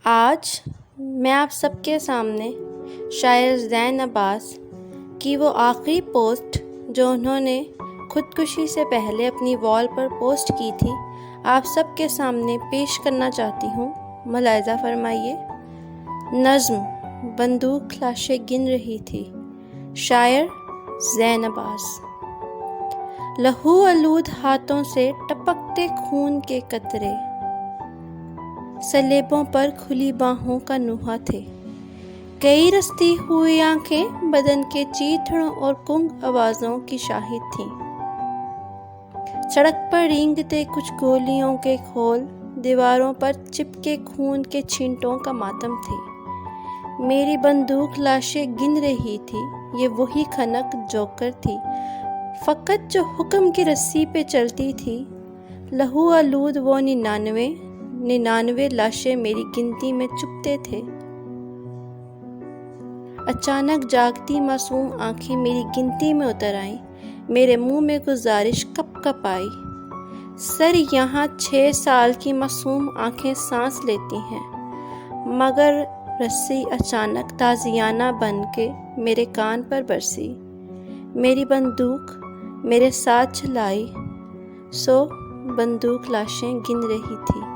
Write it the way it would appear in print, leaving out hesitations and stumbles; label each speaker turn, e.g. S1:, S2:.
S1: آج میں آپ سب کے سامنے شاعر زین عباس کی وہ آخری پوسٹ جو انہوں نے خودکشی سے پہلے اپنی وال پر پوسٹ کی تھی آپ سب کے سامنے پیش کرنا چاہتی ہوں۔ ملاحظہ فرمائیے۔ نظم بندوق لاشیں گن رہی تھی۔ شاعر زین عباس۔ لہو آلود ہاتھوں سے ٹپکتے خون کے قطرے سلیبوں پر کھلی باہوں کا نوحہ تھے۔ کئی رستی ہوئی آنکھیں بدن کے چیتڑوں اور کنگ آوازوں کی شاہد تھیں۔ سڑک پر رینگتے کچھ گولیوں کے کھول دیواروں پر چپکے خون کے چھینٹوں کا ماتم تھے۔ میری بندوق لاشیں گن رہی تھی۔ یہ وہی خنک جوکر تھی فقط جو حکم کی رسی پہ چلتی تھی۔ لہو آلود وہ 99 لاشیں میری گنتی میں چپتے تھے۔ اچانک جاگتی معصوم آنکھیں میری گنتی میں اتر آئیں۔ میرے منہ میں گزارش کپ کپ آئی۔ سر یہاں 6 سال کی معصوم آنکھیں سانس لیتی ہیں، مگر رسی اچانک تازیانہ بن کے میرے کان پر برسی۔ میری بندوق میرے ساتھ چلائی، سو بندوق لاشیں گن رہی تھی۔